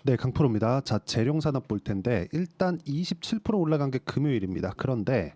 네, 강프로입니다. 자, 재룡산업 볼 텐데 일단 27% 올라간 게 금요일입니다. 그런데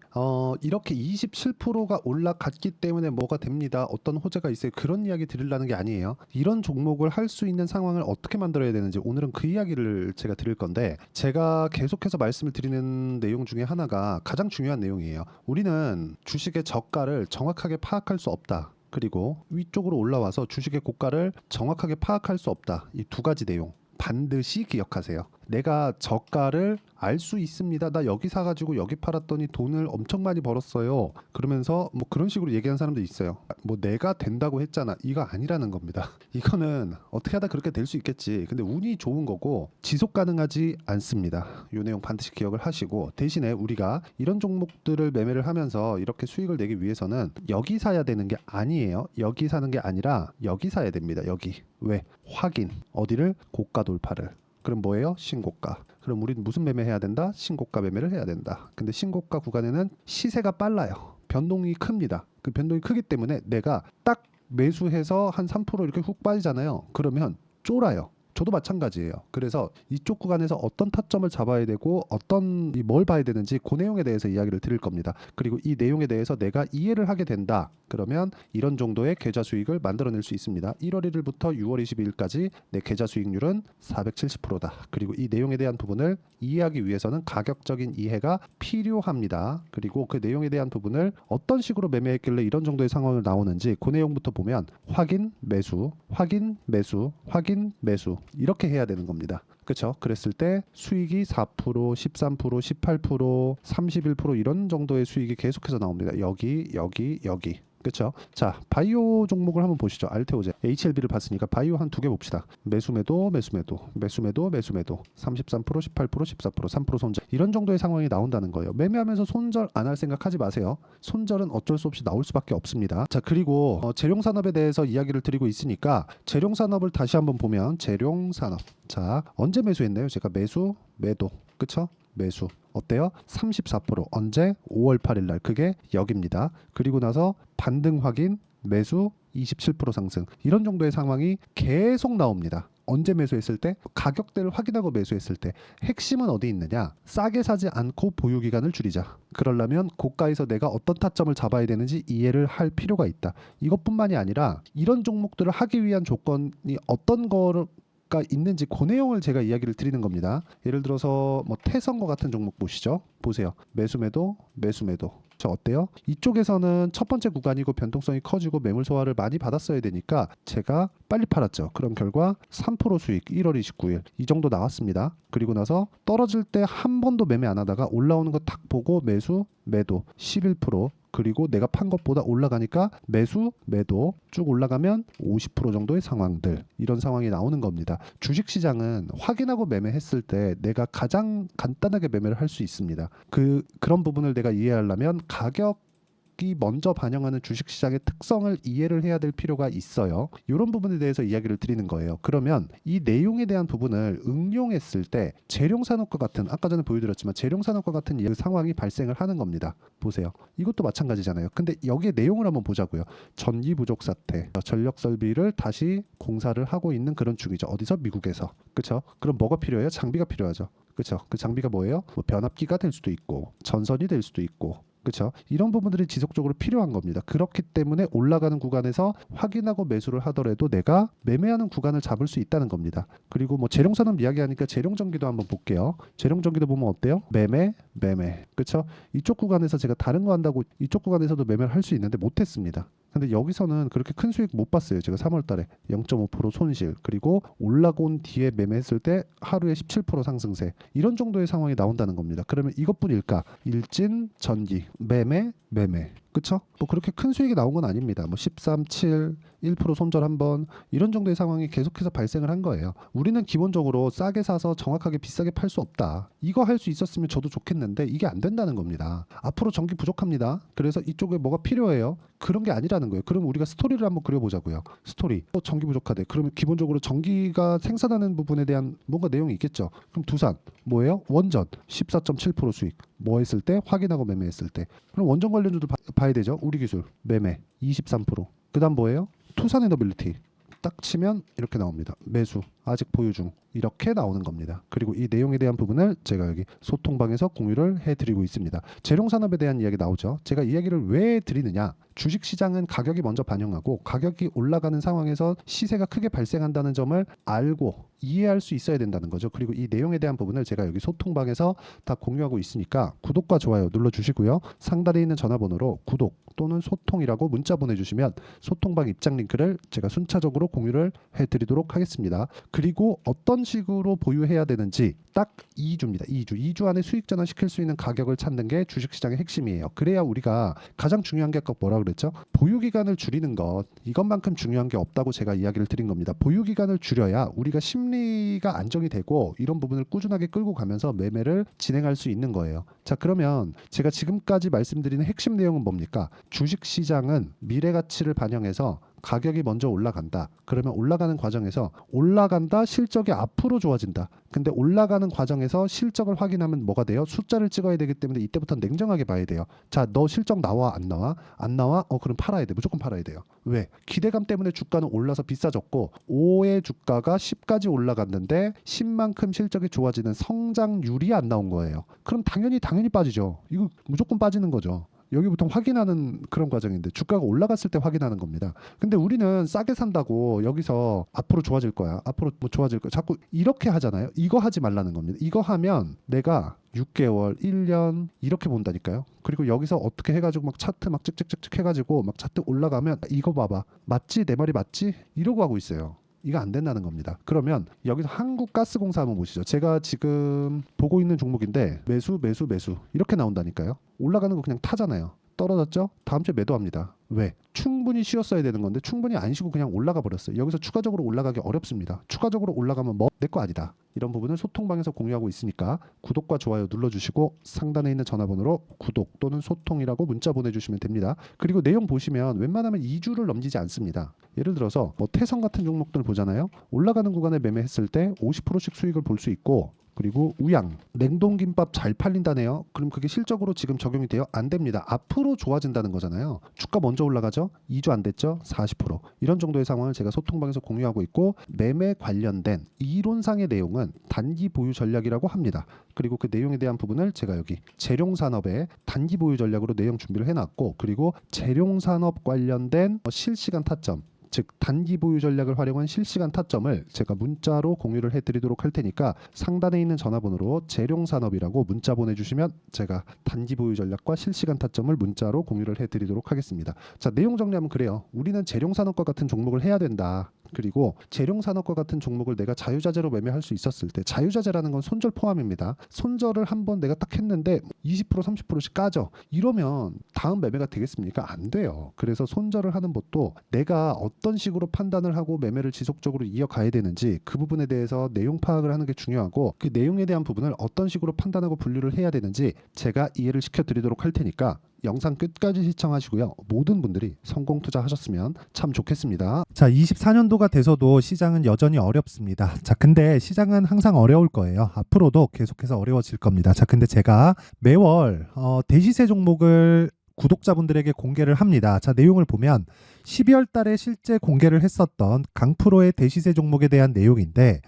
이렇게 27%가 올라갔기 때문에 뭐가 됩니다. 어떤 호재가 있어요. 그런 이야기 드리려는 게 아니에요. 이런 종목을 할 수 있는 상황을 어떻게 만들어야 되는지 오늘은 그 이야기를 제가 드릴 건데 제가 계속해서 말씀을 드리는 내용 중에 하나가 가장 중요한 내용이에요. 우리는 주식의 저가를 정확하게 파악할 수 없다. 그리고 위쪽으로 올라와서 주식의 고가를 정확하게 파악할 수 없다. 이 두 가지 내용. 반드시 기억하세요. 내가 저가를 알 수 있습니다. 나 여기 사가지고 여기 팔았더니 돈을 엄청 많이 벌었어요. 그러면서 뭐 그런 식으로 얘기하는 사람도 있어요. 뭐 내가 된다고 했잖아. 이거 아니라는 겁니다. 이거는 어떻게 하다 그렇게 될 수 있겠지. 근데 운이 좋은 거고 지속 가능하지 않습니다. 이 내용 반드시 기억을 하시고 대신에 우리가 이런 종목들을 매매를 하면서 이렇게 수익을 내기 위해서는 여기 사야 되는 게 아니에요. 여기 사는 게 아니라 여기 사야 됩니다. 여기. 왜? 확인. 어디를? 고가 돌파를. 그럼 뭐예요? 신고가. 그럼 우리는 무슨 매매해야 된다? 신고가 매매를 해야 된다. 근데 신고가 구간에는 시세가 빨라요. 변동이 큽니다. 그 변동이 크기 때문에 내가 딱 매수해서 한 3% 이렇게 훅 빠지잖아요. 그러면 쫄아요. 저도 마찬가지예요. 그래서 이쪽 구간에서 어떤 타점을 잡아야 되고 어떤 뭘 봐야 되는지 그 내용에 대해서 이야기를 드릴 겁니다. 그리고 이 내용에 대해서 내가 이해를 하게 된다. 그러면 이런 정도의 계좌 수익을 만들어낼 수 있습니다. 1월 1일부터 6월 22일까지 내 계좌 수익률은 470%다. 그리고 이 내용에 대한 부분을 이해하기 위해서는 가격적인 이해가 필요합니다. 그리고 그 내용에 대한 부분을 어떤 식으로 매매했길래 이런 정도의 상황을 나오는지 그 내용부터 보면 확인, 매수, 확인, 매수, 확인, 매수 이렇게 해야 되는 겁니다. 그렇죠? 그랬을 때 수익이 4%, 13%, 18%, 31% 이런 정도의 수익이 계속해서 나옵니다. 여기, 여기, 여기. 그렇죠? 자, 바이오 종목을 한번 보시죠. 알테오제. HLB를 봤으니까 바이오 한 두 개 봅시다. 매수매도, 매수매도, 매수매도, 매수매도. 33%, 18%, 14%, 3% 손절. 이런 정도의 상황이 나온다는 거예요. 매매하면서 손절 안 할 생각 하지 마세요. 손절은 어쩔 수 없이 나올 수밖에 없습니다. 자, 그리고 재룡산업에 대해서 이야기를 드리고 있으니까 재룡산업을 다시 한번 보면 재룡산업. 자, 언제 매수했나요? 제가 매수, 매도. 그쵸? 매수. 어때요? 34%. 언제? 5월 8일 날. 그게 여기입니다. 그리고 나서 반등 확인, 매수 27% 상승. 이런 정도의 상황이 계속 나옵니다. 언제 매수했을 때? 가격대를 확인하고 매수했을 때. 핵심은 어디 있느냐? 싸게 사지 않고 보유 기간을 줄이자. 그러려면 고가에서 내가 어떤 타점을 잡아야 되는지 이해를 할 필요가 있다. 이것뿐만이 아니라 이런 종목들을 하기 위한 조건이 어떤 거를 가 있는지 그 내용을 제가 이야기를 드리는 겁니다. 예를 들어서 뭐 태성과 같은 종목 보시죠. 보세요. 매수매도, 매수매도. 저 어때요? 이쪽에서는 첫 번째 구간이고 변동성이 커지고 매물 소화를 많이 받았어야 되니까 제가 빨리 팔았죠. 그런 결과 3% 수익 1월 29일 이 정도 나왔습니다. 그리고 나서 떨어질 때 한 번도 매매 안 하다가 올라오는 거 탁 보고 매수, 매도 11%. 그리고 내가 판 것보다 올라가니까 매수, 매도 쭉 올라가면 50% 정도의 상황들 이런 상황이 나오는 겁니다. 주식시장은 확인하고 매매했을 때 내가 가장 간단하게 매매를 할 수 있습니다. 그런 부분을 내가 이해하려면 가격이 먼저 반영하는 주식시장의 특성을 이해를 해야 될 필요가 있어요. 이런 부분에 대해서 이야기를 드리는 거예요. 그러면 이 내용에 대한 부분을 응용했을 때 재룡산업과 같은 아까 전에 보여드렸지만 재룡산업과 같은 상황이 발생을 하는 겁니다. 보세요. 이것도 마찬가지잖아요. 근데 여기에 내용을 한번 보자고요. 전기 부족 사태, 전력 설비를 다시 공사를 하고 있는 그런 중이죠. 어디서? 미국에서. 그렇죠? 그럼 뭐가 필요해요? 장비가 필요하죠. 그렇죠? 그 장비가 뭐예요? 뭐 변압기가 될 수도 있고 전선이 될 수도 있고 그렇죠? 이런 부분들이 지속적으로 필요한 겁니다. 그렇기 때문에 올라가는 구간에서 확인하고 매수를 하더라도 내가 매매하는 구간을 잡을 수 있다는 겁니다. 그리고 뭐 재룡산업 이야기하니까 재룡전기도 한번 볼게요. 재룡전기도 보면 어때요? 매매, 매매. 그렇죠? 이쪽 구간에서 제가 다른 거 한다고 이쪽 구간에서도 매매를 할 수 있는데 못했습니다. 근데 여기서는 그렇게 큰 수익 못 봤어요. 제가 3월 달에 0.5% 손실 그리고 올라온 뒤에 매매했을 때 하루에 17% 상승세 이런 정도의 상황이 나온다는 겁니다. 그러면 이것뿐일까? 일진, 전기, 매매, 매매. 그쵸? 뭐 그렇게 큰 수익이 나온 건 아닙니다. 뭐 13, 7, 1% 손절 한번 이런 정도의 상황이 계속해서 발생을 한 거예요. 우리는 기본적으로 싸게 사서 정확하게 비싸게 팔 수 없다. 이거 할 수 있었으면 저도 좋겠는데 이게 안 된다는 겁니다. 앞으로 전기 부족합니다. 그래서 이쪽에 뭐가 필요해요? 그런 게 아니라는 거예요. 그럼 우리가 스토리를 한번 그려보자고요. 스토리. 전기 부족하대. 그러면 기본적으로 전기가 생산하는 부분에 대한 뭔가 내용이 있겠죠. 그럼 두산. 뭐예요? 원전. 14.7% 수익. 뭐 했을 때? 확인하고 매매했을 때. 그럼 원전 관련주도 봐야 되죠. 우리기술. 매매. 23%. 그 다음 뭐예요? 투산에너빌리티. 딱 치면 이렇게 나옵니다. 매수. 아직 보유 중. 이렇게 나오는 겁니다. 그리고 이 내용에 대한 부분을 제가 여기 소통방에서 공유를 해드리고 있습니다. 재룡산업에 대한 이야기 나오죠. 제가 이야기를 왜 드리느냐, 주식시장은 가격이 먼저 반영하고 가격이 올라가는 상황에서 시세가 크게 발생한다는 점을 알고 이해할 수 있어야 된다는 거죠. 그리고 이 내용에 대한 부분을 제가 여기 소통방에서 다 공유하고 있으니까 구독과 좋아요 눌러주시고요. 상단에 있는 전화번호로 구독 또는 소통이라고 문자 보내주시면 소통방 입장 링크를 제가 순차적으로 공유를 해드리도록 하겠습니다. 그리고 어떤 식으로 보유해야 되는지 딱 2주입니다. 2주 안에 수익 전환시킬 수 있는 가격을 찾는 게 주식시장의 핵심이에요. 그래야 우리가 가장 중요한 게 아까 뭐라 그랬죠? 보유기간을 줄이는 것, 이것만큼 중요한 게 없다고 제가 이야기를 드린 겁니다. 보유기간을 줄여야 우리가 심리가 안정이 되고 이런 부분을 꾸준하게 끌고 가면서 매매를 진행할 수 있는 거예요. 자, 그러면 제가 지금까지 말씀드리는 핵심 내용은 뭡니까? 주식시장은 미래가치를 반영해서 가격이 먼저 올라간다. 그러면 올라가는 과정에서 올라간다, 실적이 앞으로 좋아진다. 근데 올라가는 과정에서 실적을 확인하면 뭐가 돼요? 숫자를 찍어야 되기 때문에 이때부터 냉정하게 봐야 돼요. 자, 너 실적 나와? 안 나와? 안 나와? 그럼 팔아야 돼. 무조건 팔아야 돼요. 왜? 기대감 때문에 주가는 올라서 비싸졌고 5의 주가가 10까지 올라갔는데 10만큼 실적이 좋아지는 성장률이 안 나온 거예요. 그럼 당연히 빠지죠. 이거 무조건 빠지는 거죠. 여기부터 확인하는 그런 과정인데 주가가 올라갔을 때 확인하는 겁니다. 근데 우리는 싸게 산다고 여기서 앞으로 좋아질 거야. 앞으로 뭐 좋아질 거야. 자꾸 이렇게 하잖아요. 이거 하지 말라는 겁니다. 이거 하면 내가 6개월, 1년 이렇게 본다니까요. 그리고 여기서 어떻게 해가지고 막 차트 막 찍찍찍찍 해가지고 막 차트 올라가면 이거 봐봐. 맞지? 내 말이 맞지? 이러고 하고 있어요. 이거 안 된다는 겁니다. 그러면 여기서 한국가스공사 한번 보시죠. 제가 지금 보고 있는 종목인데 매수 이렇게 나온다니까요. 올라가는 거 그냥 타잖아요. 떨어졌죠? 다음 주에 매도합니다. 왜? 충분히 쉬었어야 되는 건데 충분히 안 쉬고 그냥 올라가 버렸어요. 여기서 추가적으로 올라가기 어렵습니다. 추가적으로 올라가면 뭐 내 거 아니다. 이런 부분을 소통방에서 공유하고 있으니까 구독과 좋아요 눌러주시고 상단에 있는 전화번호로 구독 또는 소통이라고 문자 보내주시면 됩니다. 그리고 내용 보시면 웬만하면 2주를 넘기지 않습니다. 예를 들어서 뭐 태성 같은 종목들 보잖아요. 올라가는 구간에 매매했을 때 50%씩 수익을 볼 수 있고, 그리고 우양, 냉동김밥 잘 팔린다네요. 그럼 그게 실적으로 지금 적용이 돼요? 안 됩니다. 앞으로 좋아진다는 거잖아요. 주가 먼저 올라가죠? 2주 안 됐죠? 40%. 이런 정도의 상황을 제가 소통방에서 공유하고 있고, 매매 관련된 이론상의 내용은 단기 보유 전략이라고 합니다. 그리고 그 내용에 대한 부분을 제가 여기 재룡산업의 단기 보유 전략으로 내용 준비를 해놨고, 그리고 재룡산업 관련된 실시간 타점, 즉 단기 보유 전략을 활용한 실시간 타점을 제가 문자로 공유를 해드리도록 할 테니까 상단에 있는 전화번호로 재룡산업이라고 문자 보내주시면 제가 단기 보유 전략과 실시간 타점을 문자로 공유를 해드리도록 하겠습니다. 자, 내용 정리하면 그래요. 우리는 재룡산업과 같은 종목을 해야 된다. 그리고 재룡산업과 같은 종목을 내가 자유자재로 매매할 수 있었을 때, 자유자재라는 건 손절 포함입니다. 손절을 한번 내가 딱 했는데 20% 30%씩 까져. 이러면 다음 매매가 되겠습니까? 안 돼요. 그래서 손절을 하는 것도 내가 어떤 식으로 판단을 하고 매매를 지속적으로 이어가야 되는지 그 부분에 대해서 내용 파악을 하는 게 중요하고, 그 내용에 대한 부분을 어떤 식으로 판단하고 분류를 해야 되는지 제가 이해를 시켜드리도록 할 테니까 영상 끝까지 시청하시고요. 모든 분들이 성공 투자하셨으면 참 좋겠습니다. 자, 24년도가 돼서도 시장은 여전히 어렵습니다. 자, 근데 시장은 항상 어려울 거예요. 앞으로도 계속해서 어려워질 겁니다. 자, 근데 제가 매월 대시세 종목을 구독자분들에게 공개를 합니다. 자, 내용을 보면 12월 달에 실제 공개를 했었던 강프로의 대시세 종목에 대한 내용인데,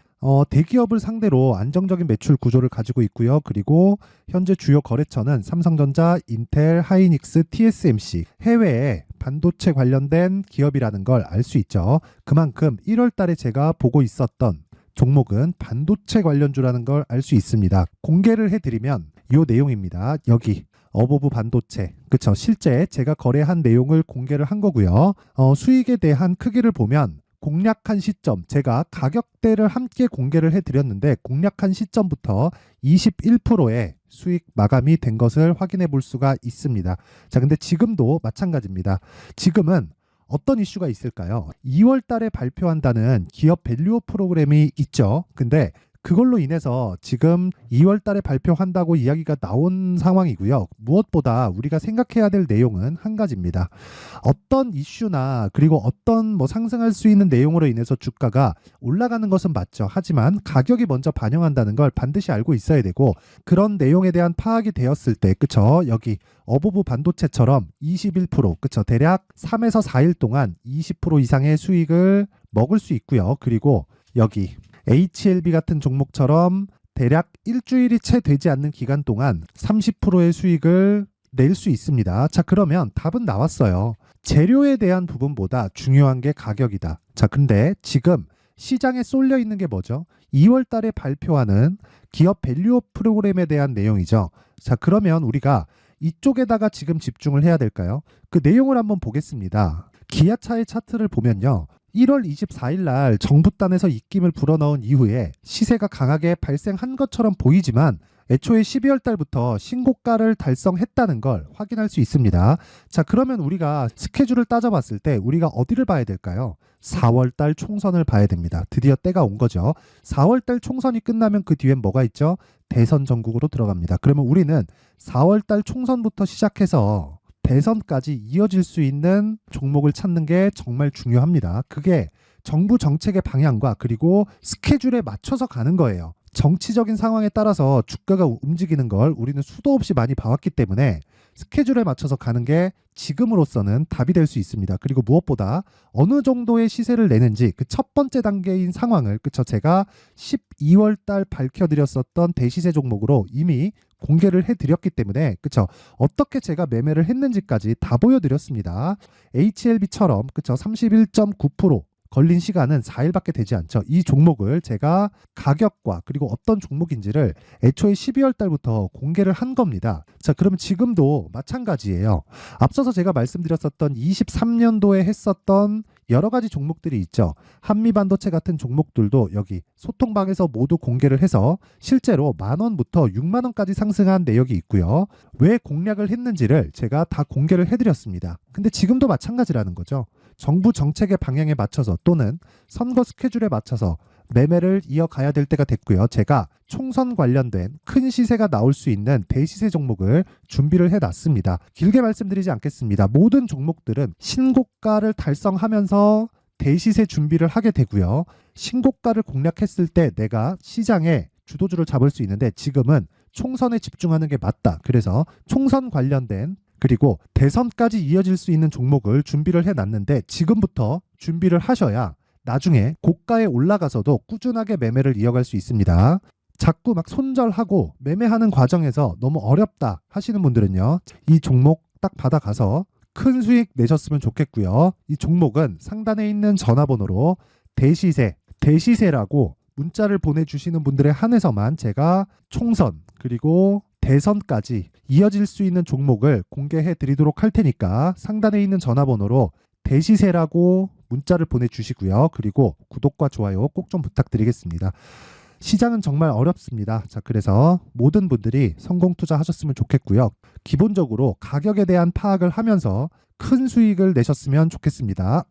대기업을 상대로 안정적인 매출 구조를 가지고 있고요. 그리고 현재 주요 거래처는 삼성전자, 인텔, 하이닉스, TSMC, 해외에 반도체 관련된 기업이라는 걸 알 수 있죠. 그만큼 1월 달에 제가 보고 있었던 종목은 반도체 관련주라는 걸 알 수 있습니다. 공개를 해드리면 이 내용입니다. 여기 어보브 반도체, 그쵸? 실제 제가 거래한 내용을 공개를 한 거고요. 수익에 대한 크기를 보면 공략한 시점, 제가 가격대를 함께 공개를 해드렸는데 공략한 시점부터 21%의 수익 마감이 된 것을 확인해 볼 수가 있습니다. 자, 근데 지금도 마찬가지입니다. 지금은 어떤 이슈가 있을까요? 2월 달에 발표한다는 기업 밸류업 프로그램이 있죠. 근데 그걸로 인해서 지금 2월 달에 발표한다고 이야기가 나온 상황이고요. 무엇보다 우리가 생각해야 될 내용은 한 가지입니다. 어떤 이슈나 그리고 어떤 상승할 수 있는 내용으로 인해서 주가가 올라가는 것은 맞죠. 하지만 가격이 먼저 반영한다는 걸 반드시 알고 있어야 되고, 그런 내용에 대한 파악이 되었을 때, 그쵸? 여기 어보브 반도체처럼 21%, 그쵸? 대략 3에서 4일 동안 20% 이상의 수익을 먹을 수 있고요. 그리고 여기 HLB 같은 종목처럼 대략 일주일이 채 되지 않는 기간 동안 30%의 수익을 낼 수 있습니다. 자, 그러면 답은 나왔어요. 재료에 대한 부분보다 중요한 게 가격이다. 자, 근데 지금 시장에 쏠려 있는 게 뭐죠? 2월 달에 발표하는 기업 밸류업 프로그램에 대한 내용이죠. 자, 그러면 우리가 이쪽에다가 지금 집중을 해야 될까요? 그 내용을 한번 보겠습니다. 기아차의 차트를 보면요. 1월 24일 날 정부단에서 입김을 불어넣은 이후에 시세가 강하게 발생한 것처럼 보이지만 애초에 12월 달부터 신고가를 달성했다는 걸 확인할 수 있습니다. 자, 그러면 우리가 스케줄을 따져봤을 때 우리가 어디를 봐야 될까요? 4월 달 총선을 봐야 됩니다. 드디어 때가 온 거죠. 4월 달 총선이 끝나면 그 뒤엔 뭐가 있죠? 대선 전국으로 들어갑니다. 그러면 우리는 4월 달 총선부터 시작해서 대선까지 이어질 수 있는 종목을 찾는 게 정말 중요합니다. 그게 정부 정책의 방향과 그리고 스케줄에 맞춰서 가는 거예요. 정치적인 상황에 따라서 주가가 움직이는 걸 우리는 수도 없이 많이 봐왔기 때문에 스케줄에 맞춰서 가는 게 지금으로서는 답이 될 수 있습니다. 그리고 무엇보다 어느 정도의 시세를 내는지 그 첫 번째 단계인 상황을 제가 12월 달 밝혀드렸었던 대시세 종목으로 이미 공개를 해드렸기 때문에 어떻게 제가 매매를 했는지까지 다 보여드렸습니다. HLB처럼 31.9% 걸린 시간은 4일밖에 되지 않죠. 이 종목을 제가 가격과 그리고 어떤 종목인지를 애초에 12월 달부터 공개를 한 겁니다. 자, 그러면 지금도 마찬가지예요. 앞서서 제가 말씀드렸었던 23년도에 했었던 여러 가지 종목들이 있죠. 한미반도체 같은 종목들도 여기 소통방에서 모두 공개를 해서 실제로 10,000원부터 60,000원까지 상승한 내역이 있고요. 왜 공략을 했는지를 제가 다 공개를 해드렸습니다. 근데 지금도 마찬가지라는 거죠. 정부 정책의 방향에 맞춰서 또는 선거 스케줄에 맞춰서 매매를 이어가야 될 때가 됐고요. 제가 총선 관련된 큰 시세가 나올 수 있는 대시세 종목을 준비를 해놨습니다. 길게 말씀드리지 않겠습니다. 모든 종목들은 신고가를 달성하면서 대시세 준비를 하게 되고요. 신고가를 공략했을 때 내가 시장에 주도주를 잡을 수 있는데 지금은 총선에 집중하는 게 맞다. 그래서 총선 관련된 그리고 대선까지 이어질 수 있는 종목을 준비를 해놨는데 지금부터 준비를 하셔야 나중에 고가에 올라가서도 꾸준하게 매매를 이어갈 수 있습니다. 자꾸 막 손절하고 매매하는 과정에서 너무 어렵다 하시는 분들은요. 이 종목 딱 받아가서 큰 수익 내셨으면 좋겠고요. 이 종목은 상단에 있는 전화번호로 대시세라고 문자를 보내주시는 분들에 한해서만 제가 총선 그리고 대선까지 이어질 수 있는 종목을 공개해 드리도록 할 테니까 상단에 있는 전화번호로 대시세라고 문자를 보내주시고요. 그리고 구독과 좋아요 꼭 좀 부탁드리겠습니다. 시장은 정말 어렵습니다. 자, 그래서 모든 분들이 성공 투자하셨으면 좋겠고요. 기본적으로 가격에 대한 파악을 하면서 큰 수익을 내셨으면 좋겠습니다.